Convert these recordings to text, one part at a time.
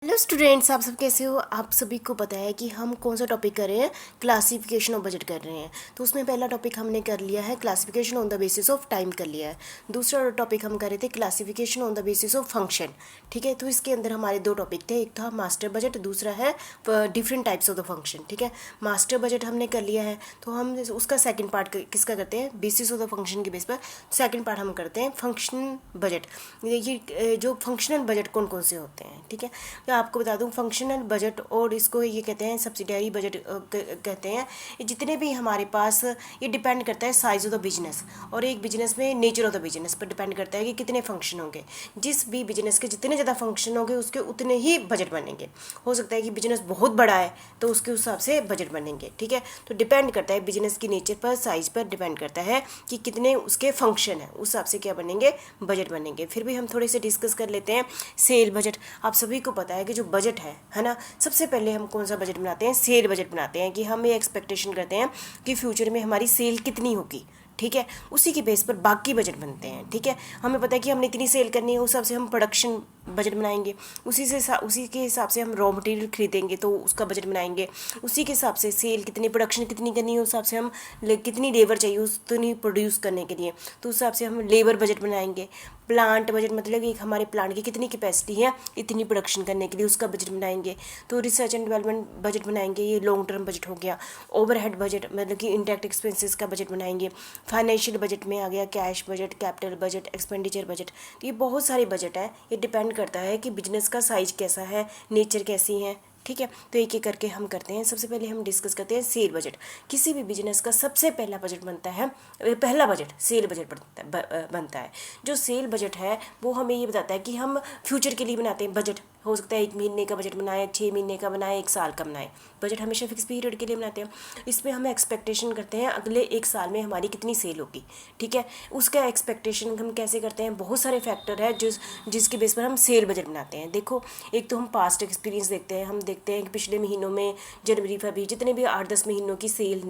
Hello students, आप सब कैसे हो। आप सभी को पता है कि हम कौन सा टॉपिक कर रहे हैं, क्लासिफिकेशन ऑफ बजट कर रहे हैं। तो उसमें पहला टॉपिक हमने कर लिया है classification on the basis of time कर लिया है। दूसरा टॉपिक हम कर रहे थे classification on the basis of function. ठीक है, तो इसके अंदर हमारे दो टॉपिक थे, एक था मास्टर बजट, दूसरा है different types of the function. ठीक है, मास्टर बजट हमने कर लिया है, तो हम उसका सेकेंड पार्ट किसका करते हैं, बेसिस ऑफ द फंक्शन के बेस पर सेकेंड पार्ट हम करते हैं फंक्शन बजट। ये जो फंक्शनल बजट कौन कौन से होते हैं। ठीक है, तो आपको बता दूं फंक्शनल बजट और इसको ये कहते हैं सब्सिडियरी बजट कहते हैं। ये जितने भी हमारे पास, ये डिपेंड करता है साइज ऑफ द बिजनेस और एक बिजनेस में नेचर ऑफ द बिजनेस पर डिपेंड करता है कि कितने फंक्शन होंगे। जिस भी बिजनेस के जितने ज़्यादा फंक्शन होंगे उसके उतने ही बजट बनेंगे। हो सकता है कि बिजनेस बहुत बड़ा है तो उसके हिसाब से बजट बनेंगे। ठीक है, तो डिपेंड करता है बिजनेस की नेचर पर, साइज पर डिपेंड करता है कि कितने उसके फंक्शन है, उस हिसाब से क्या बनेंगे, बजट बनेंगे। फिर भी हम थोड़े से डिस्कस कर लेते हैं सेल बजट। आप सभी को पता है कि जो बजट है ना, सबसे पहले हम कौन सा बजट बनाते हैं, सेल बजट बनाते हैं कि हम ये एक्सपेक्टेशन करते हैं कि फ्यूचर में हमारी सेल कितनी होगी। ठीक है, उसी के बेस पर बाकी बजट बनते हैं। ठीक है, हमें पता है कि हमने इतनी सेल करनी है, उस हिसाब से हम प्रोडक्शन बजट बनाएंगे, उसी के हिसाब से हम रॉ मटेरियल खरीदेंगे तो उसका बजट बनाएंगे, उसी के हिसाब से सेल कितनी, प्रोडक्शन कितनी करनी है, उस हिसाब से हम कितनी लेबर चाहिए उतनी प्रोड्यूस करने के लिए, तो उस हिसाब से हम लेबर बजट बनाएंगे। प्लांट बजट मतलब एक हमारे प्लांट की कितनी कैपेसिटी है इतनी प्रोडक्शन करने के लिए, उसका बजट बनाएंगे। तो रिसर्च एंड डेवलपमेंट बजट बनाएंगे, ये लॉन्ग टर्म बजट हो गया। ओवरहेड बजट मतलब कि इंडायरेक्ट एक्सपेंसेस का बजट बनाएंगे। फाइनेंशियल बजट में आ गया cash budget, capital budget, expenditure budget. तो ये बहुत सारे बजट है, ये डिपेंड करता है कि बिजनेस का साइज कैसा है, नेचर कैसी है। ठीक है, तो एक एक करके हम करते हैं। सबसे पहले हम डिस्कस करते हैं सेल बजट। किसी भी बिजनेस का सबसे पहला बजट बनता है, पहला बजट सेल बजट बनता है। जो सेल बजट है वो हमें ये बताता है कि हम फ्यूचर के लिए बनाते हैं बजट। हो सकता है 1 महीने का बजट बनाए, 6 महीने का बनाए, 1 साल का बनाए। बजट हमेशा फिक्स पीरियड के लिए बनाते हैं। इसमें हम एक्सपेक्टेशन करते हैं अगले 1 साल में हमारी कितनी सेल होगी। ठीक है, उसका एक्सपेक्टेशन हम कैसे करते हैं, बहुत सारे फैक्टर है जिसके बेस पर हम सेल बजट बनाते हैं। देखो, एक तो हम पास्ट एक्सपीरियंस देखते हैं, हम देखते हैं कि पिछले महीनों में जनवरी फरवरी जितने भी 8-10 महीनों की सेल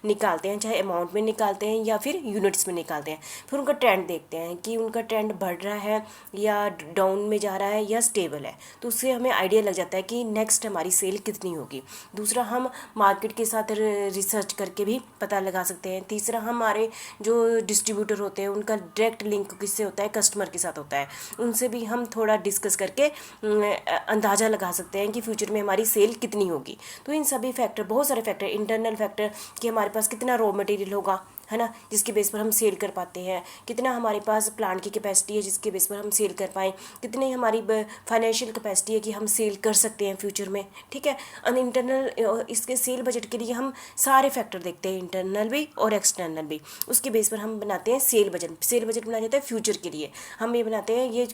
निकालते हैं, चाहे अमाउंट में निकालते हैं या फिर यूनिट्स में निकालते हैं। फिर उनका ट्रेंड देखते हैं कि उनका ट्रेंड बढ़ रहा है या डाउन में जा रहा है या स्टेबल है, तो उससे हमें आइडिया लग जाता है कि नेक्स्ट हमारी सेल कितनी होगी। दूसरा, हम मार्केट के साथ रिसर्च करके भी पता लगा सकते हैं। तीसरा, हमारे जो डिस्ट्रीब्यूटर होते हैं उनका डायरेक्ट लिंक किससे होता है, कस्टमर के साथ होता है, उनसे भी हम थोड़ा डिस्कस करके अंदाज़ा लगा सकते हैं कि फ्यूचर में हमारी सेल कितनी होगी। तो इन सभी फैक्टर, बहुत सारे फैक्टर, इंटरनल फैक्टर कि हमारे पास कितना रॉ मटेरियल होगा, है ना, जिसके बेस पर हम सेल कर पाते हैं, कितना हमारे पास प्लांट की कैपेसिटी है जिसके बेस पर हम सेल कर पाएँ, कितनी हमारी फाइनेंशियल कैपेसिटी है कि हम सेल कर सकते हैं फ्यूचर में। ठीक है, इंटरनल इसके सेल बजट के लिए हम सारे फैक्टर देखते हैं, इंटरनल भी और एक्सटर्नल भी। उसके बेस पर हम बनाते हैं सेल बजट। सेल बजट बनाया जाता है फ्यूचर के लिए। हम ये बनाते हैं, ये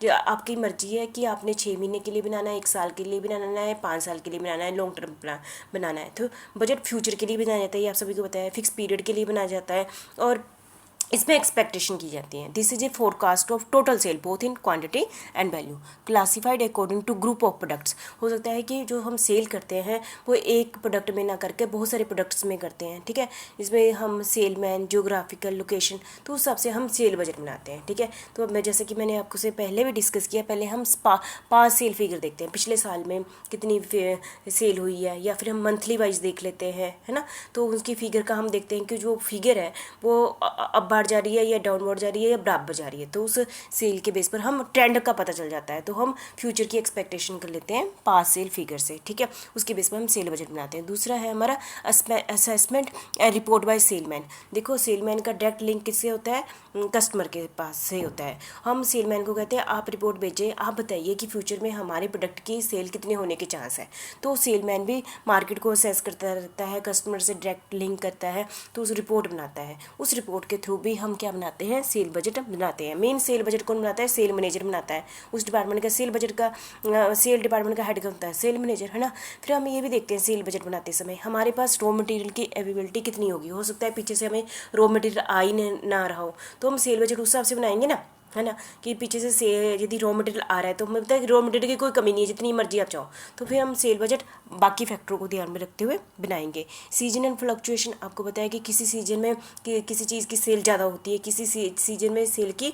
जो आपकी मर्जी है कि आपने 6 महीने के लिए बनाना है, 1 साल के लिए बनाना है, 5 साल के लिए बनाना है, लॉन्ग टर्म प्लान बनाना है। तो बजट फ्यूचर के लिए बनाया जाता है, ये आप सभी को पता है, फिक्स पीरियड के लिए बनाया जाता है और इसमें एक्सपेक्टेशन की जाती है। This is a forecast of total sale both in quantity and value, classified according to group of products. हो सकता है कि जो हम सेल करते हैं वो एक प्रोडक्ट में ना करके बहुत सारे प्रोडक्ट्स में करते हैं। ठीक है, इसमें हम सेलमैन, जियोग्राफिकल लोकेशन, तो उस हिसाब से हम सेल बजट बनाते हैं। ठीक है, तो अब मैं जैसे कि मैंने आपको से पहले भी डिस्कस किया, पहले हम पास सेल फिगर देखते हैं, पिछले साल में कितनी सेल हुई है, या फिर हम मंथली वाइज देख लेते हैं, है ना। तो उसकी फिगर का हम देखते हैं कि जो फिगर है वो अब बढ़ जा रही है या डाउनवर्ड जा रही है या बराबर जा रही है, तो उस सेल के बेस पर हम ट्रेंड का पता चल जाता है। तो हम फ्यूचर की एक्सपेक्टेशन कर लेते हैं पास सेल फिगर से। ठीक है, उसके बेस पर हम सेल बजट बनाते हैं। दूसरा है हमारा assessment and report by salesman. देखो, सेलमैन का डायरेक्ट लिंक किससे होता है, कस्टमर के पास से होता है। हम सेलमैन को कहते हैं आप रिपोर्ट भेजें, आप बताइए कि फ्यूचर में हमारे प्रोडक्ट की सेल कितने होने के चांस है। तो सेलमैन भी मार्केट को असेस करता रहता है, कस्टमर से डायरेक्ट लिंक करता है, तो उस रिपोर्ट बनाता है। उस रिपोर्ट के थ्रू भी हम क्या बनाते हैं, सेल बजट बनाते हैं। मेन सेल बजट कौन बनाता है, सेल मैनेजर बनाता है। उस डिपार्टमेंट का सेल बजट का सेल डिपार्टमेंट का हेड होता है सेल मैनेजर, है ना। फिर हम ये भी देखते हैं सेल बजट बनाते समय हमारे पास रॉ मटेरियल की अवेलेबिलिटी कितनी होगी। हो सकता है पीछे से हमें रॉ मटेरियल आ ही ना रहा हो, तो हम सेल बजट उस हिसाब से बनाएंगे ना। है ना, कि पीछे से यदि रॉ मटेरियल आ रहा है तो हमें पता है कि रॉ मटेरियल की कोई कमी नहीं है, जितनी मर्जी आप चाहो, तो फिर हम सेल बजट बाकी फैक्टरों को ध्यान में रखते हुए बनाएंगे। सीजनल फ्लक्चुएशन, आपको पता है कि किसी सीजन में किसी चीज़ की सेल ज़्यादा होती है, किसी सीजन में सेल की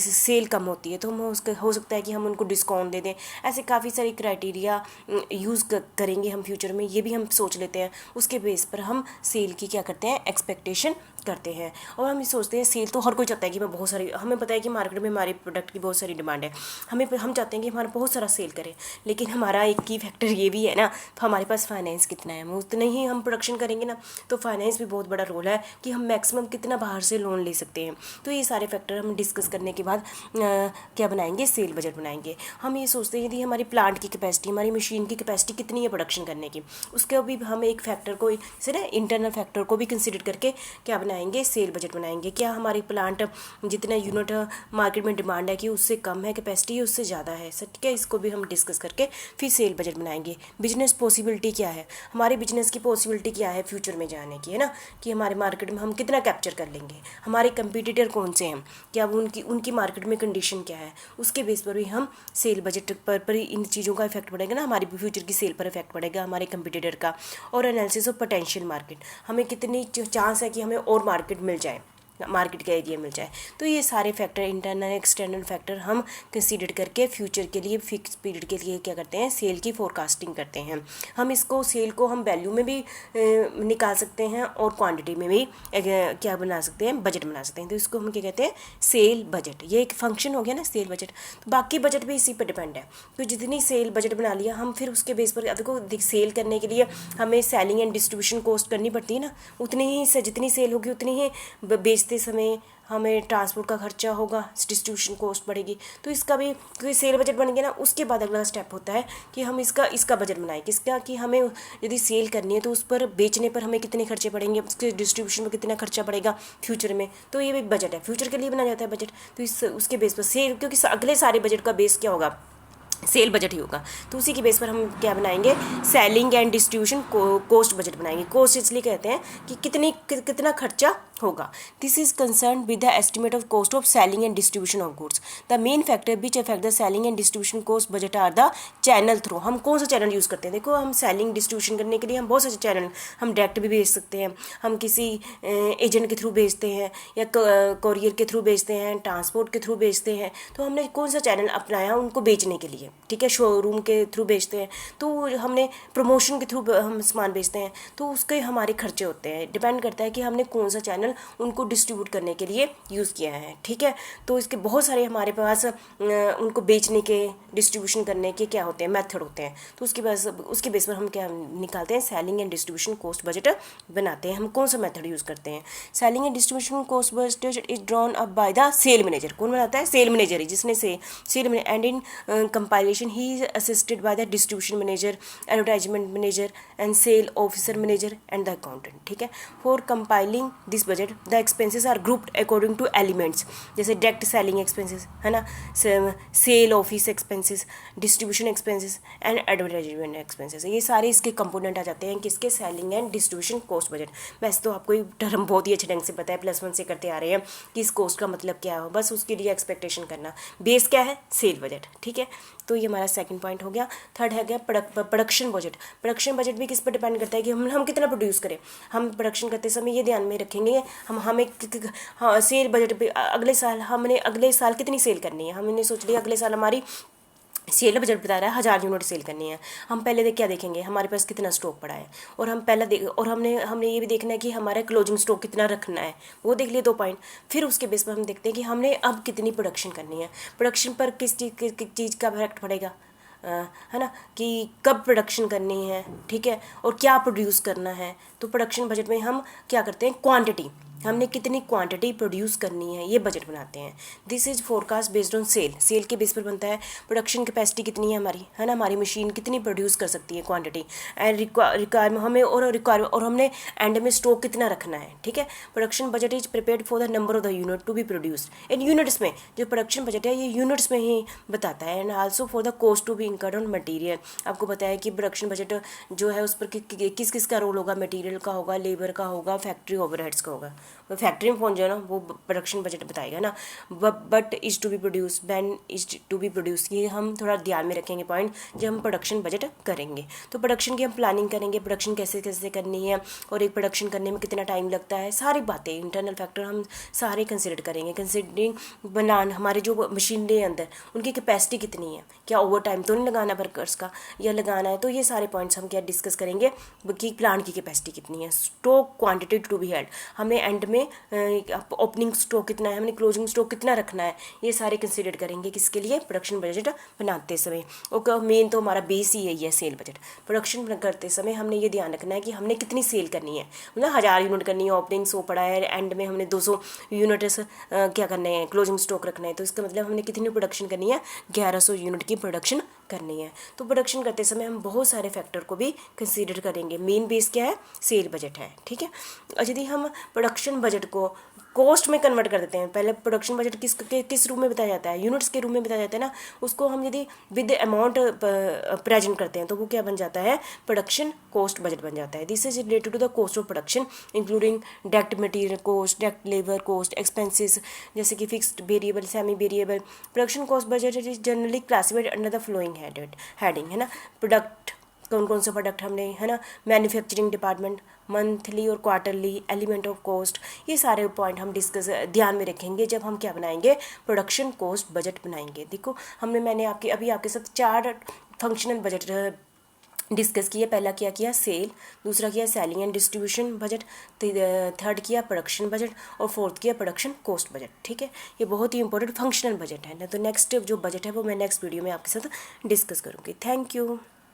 सेल कम होती है, तो हम उसका हो सकता है कि हम उनको डिस्काउंट दे दें। ऐसे काफ़ी सारी क्राइटेरिया यूज़ करेंगे हम फ्यूचर में, ये भी हम सोच लेते हैं। उसके बेस पर हम सेल की क्या करते हैं, एक्सपेक्टेशन करते हैं। और हम ये सोचते हैं सेल तो हर कोई चाहता है कि मैं बहुत सारी, हमें पता है कि मार्केट में हमारे प्रोडक्ट की बहुत सारी डिमांड है, हम चाहते हैं कि हमारा बहुत सारा सेल करें, लेकिन हमारा एक की फैक्टर ये भी है ना, तो हमारे पास फाइनेंस कितना है, उतना ही हम प्रोडक्शन करेंगे ना, तो फाइनेंस भी बहुत बड़ा रोल है कि हम मैक्सिमम कितना बाहर से लोन ले सकते हैं। तो ये सारे फैक्टर हम डिस्कस करने के बाद क्या बनाएंगे, सेल बजट बनाएंगे। हम ये सोचते हैं यदि हमारी प्लांट की कैपेसिटी, हमारी मशीन की कैपेसिटी कितनी है प्रोडक्शन करने की, उसके भी हम एक फैक्टर को जैसे ना इंटरनल फैक्टर को भी कंसिडर करके क्या बनाएंगे, सेल बजट बनाएंगे। क्या हमारी प्लांट जितना यूनिट मार्केट में डिमांड है कि उससे कम है कैपेसिटी, उससे ज़्यादा है सर, ठीक है, इसको भी हम डिस्कस करके फिर सेल बजट बनाएंगे। बिजनेस पॉसिबिलिटी क्या है, हमारी बिजनेस की पॉसिबिलिटी क्या है फ्यूचर में जाने की, है ना, कि हमारे मार्केट में हम कितना कैप्चर कर लेंगे, हमारे कंपटीटर कौन से हैं, क्या उनकी मार्केट में कंडीशन क्या है, उसके बेस पर भी हम सेल बजट पर इन चीज़ों का इफेक्ट पड़ेगा ना, हमारी फ्यूचर की सेल पर इफेक्ट पड़ेगा, हमारे कंपटीटर का। और एनालिसिस ऑफ पोटेंशियल मार्केट, हमें कितनी चांस है कि हमें और मार्केट मिल जाए, मार्केट का एरिया मिल जाए। तो ये सारे फैक्टर, इंटरनल एक्सटर्नल फैक्टर हम कंसीडर करके फ्यूचर के लिए, फिक्स पीरियड के लिए क्या करते हैं, सेल की फोरकास्टिंग करते हैं। हम इसको सेल को हम वैल्यू में भी निकाल सकते हैं और क्वांटिटी में भी क्या बना सकते हैं, बजट बना सकते हैं। तो इसको हम क्या कहते हैं, सेल बजट। ये एक फंक्शन हो गया ना सेल बजट। तो बाकी बजट भी इसी पर डिपेंड है, तो जितनी सेल बजट बना लिया हम, फिर उसके बेस पर देखो सेल करने के लिए हमें सेलिंग एंड डिस्ट्रीब्यूशन कॉस्ट करनी पड़ती है ना, उतनी ही जितनी सेल होगी उतनी ही बेचते समय हमें ट्रांसपोर्ट का खर्चा होगा, डिस्ट्रीब्यूशन कॉस्ट बढ़ेगी। तो इसका भी, क्योंकि सेल बजट बन गया ना, उसके बाद अगला स्टेप होता है कि हम इसका बजट बनाएं, किसका, कि हमें यदि सेल करनी है तो उस पर बेचने पर हमें कितने खर्चे पड़ेंगे, उसके डिस्ट्रीब्यूशन पर कितना खर्चा पड़ेगा फ्यूचर में। तो ये भी बजट है, फ्यूचर के लिए बनाया जाता है बजट। तो उसके बेस पर सेल, क्योंकि अगले सारे बजट का बेस क्या होगा, सेल बजट ही होगा, तो उसी की बेस पर हम क्या बनाएंगे, selling and distribution cost budget बनाएंगे। कॉस्ट इसलिए कहते हैं कि कितना खर्चा होगा। This is concern with the estimate of cost of selling and distribution of goods. The main factor which affect the selling and distribution cost budget are the channel through. हम कौन सा चैनल यूज़ करते हैं, देखो हम selling distribution करने के लिए हम बहुत सारे चैनल, हम डायरेक्ट भी भेज सकते हैं, हम किसी एजेंट के थ्रू भेजते हैं, या कोरियर के थ्रू भेजते हैं, ट्रांसपोर्ट के थ्रू भेजते हैं। तो हमने कौन सा चैनल अपनाया उनको बेचने के लिए, ठीक है, शोरूम के थ्रू बेचते हैं, तो हमने प्रमोशन के थ्रू हम सामान बेचते हैं, तो उसके हमारे खर्चे होते हैं। डिपेंड करता है कि हमने कौन सा चैनल उनको डिस्ट्रीब्यूट करने के लिए यूज़ किया है, ठीक है। तो इसके बहुत सारे हमारे पास उनको बेचने के, डिस्ट्रीब्यूशन करने के क्या होते हैं, मेथड होते हैं। तो उसके बेस पर हम क्या निकालते हैं, selling and distribution cost budget बनाते हैं। हम कौन सा मेथड यूज़ करते हैं, selling and distribution cost budget is drawn up by the sale manager. कौन बनाता है, सेल मैनेजर ही, जिसने sale manager, and in compilation he is assisted by the distribution manager, advertisement manager and sale officer manager and the accountant, ठीक है। for compiling this budget the expenses are grouped according to elements, जैसे direct selling expenses है ना, sale office expenses, distribution expenses and advertisement expenses, ये सारे इसके component आ जाते हैं किसके, selling and distribution cost budget. वैसे तो आपको ये टर्म बहुत ही अच्छे ढंग से पता है, +1 से करते आ रहे हैं कि इस कॉस्ट का मतलब क्या हो, बस उसके लिए एक्सपेक्टेशन करना। बेस क्या है, सेल बजट, ठीक है। तो ये हमारा सेकंड पॉइंट हो गया। थर्ड है गया प्रोडक्शन बजट। प्रोडक्शन बजट भी किस पर डिपेंड करता है कि हम कितना प्रोड्यूस करें। हम प्रोडक्शन करते समय ये ध्यान में रखेंगे हमें सेल बजट पे हमने अगले साल कितनी सेल करनी है। हमने सोच लिया अगले साल हमारी सेल बजट बता रहा है 1000 यूनिट सेल करनी है। हम पहले क्या देखेंगे, हमारे पास कितना स्टॉक पड़ा है, और हम पहला और हमने ये भी देखना है कि हमारा क्लोजिंग स्टॉक कितना रखना है, वो देख लिए 2 पॉइंट। फिर उसके बेस पर हम देखते हैं कि हमने अब कितनी प्रोडक्शन करनी है, प्रोडक्शन पर किस चीज़ का इफेक्ट पड़ेगा, है ना, कि कब प्रोडक्शन करनी है, ठीक है, और क्या प्रोड्यूस करना है। तो प्रोडक्शन बजट में हम क्या करते हैं, क्वांटिटी, हमने कितनी क्वांटिटी प्रोड्यूस करनी है, ये बजट बनाते हैं। This is forecast based on sale के बेस पर बनता है। प्रोडक्शन कैपेसिटी कितनी है हमारी, है ना, हमारी मशीन कितनी प्रोड्यूस कर सकती है, क्वांटिटी एंड रिक्वायरमेंट, और हमने एंड में स्टॉक कितना रखना है, ठीक है। Production budget is prepared for the number of the unit to be produced in units में। जो प्रोडक्शन बजट है ये यूनिट्स में ही बताता है, and also for the cost to be incurred on material. आपको पता है कि प्रोडक्शन बजट जो है उस पर किस किस का रोल होगा, मटीरियल का होगा, लेबर का होगा, फैक्ट्री ओवरहेड्स का होगा, फैक्ट्री में पहुंच जाओ ना, वो प्रोडक्शन बजट बताएगा ना। But is to be produce, ban is to be produce, ये हम थोड़ा ध्यान में रखेंगे पॉइंट जब हम प्रोडक्शन बजट करेंगे। तो प्रोडक्शन की हम प्लानिंग करेंगे, प्रोडक्शन कैसे कैसे करनी है और एक प्रोडक्शन करने में कितना टाइम लगता है, सारी बातें इंटरनल फैक्टर हम सारे कंसिडर करेंगे। कंसिडरिंग बनान हमारे जो मशीनरी है अंदर उनकी कैपेसिटी कितनी है, क्या ओवर टाइम तो नहीं लगाना वर्कर्स का या लगाना है, तो ये सारे पॉइंट्स हम क्या डिस्कस करेंगे कि प्लांट की कैपेसिटी कितनी है। Stock quantity to be held, हमें एंड में ओपनिंग स्टॉक कितना है, हमने क्लोजिंग स्टॉक कितना रखना है, ये सारे कंसिडर करेंगे किसके लिए, प्रोडक्शन बजट बनाते समय। और मेन तो हमारा बेस ही यही है सेल बजट। प्रोडक्शन करते समय हमने ये ध्यान रखना है कि हमने कितनी सेल करनी है, मतलब 1000 यूनिट करनी है, ओपनिंग 100 पड़ा है, एंड में हमने 200 यूनिट्स क्या करने हैं, क्लोजिंग स्टॉक रखना है, तो इसका मतलब हमने कितनी प्रोडक्शन करनी है, 1100 यूनिट की प्रोडक्शन करनी है। तो प्रोडक्शन करते समय हम बहुत सारे फैक्टर को भी कंसीडर करेंगे। मेन बेस क्या है, सेल बजट है, ठीक है। और यदि हम प्रोडक्शन बजट को कॉस्ट में कन्वर्ट कर देते हैं, पहले प्रोडक्शन बजट किस रूप में बताया जाता है, यूनिट्स के रूप में बताया जाता है ना, उसको हम यदि विद अमाउंट प्रेजेंट करते हैं तो वो क्या बन जाता है, प्रोडक्शन कॉस्ट बजट बन जाता है। This is related to the cost of production including direct material cost, direct labour cost, expenses जैसे कि fixed, variable, semi variable. Production cost budget is generally classified under the following heading, है ना। Product, कौन कौन से product हमने, है ना, मैन्युफैक्चरिंग डिपार्टमेंट, मंथली और क्वार्टरली, एलिमेंट ऑफ कॉस्ट, ये सारे पॉइंट हम डिस्कस ध्यान में रखेंगे जब हम क्या बनाएंगे, प्रोडक्शन कॉस्ट बजट बनाएंगे। देखो मैंने अभी आपके साथ 4 फंक्शनल बजट डिस्कस किया। पहला क्या किया, सेल, दूसरा किया selling and distribution budget, third किया प्रोडक्शन बजट और फोर्थ किया प्रोडक्शन कॉस्ट बजट, ठीक है। ये बहुत ही इंपॉर्टेंट फंक्शनल बजट है ना। तो नेक्स्ट जो बजट है वो मैं नेक्स्ट वीडियो में आपके साथ डिस्कस करूँगी। Thank you.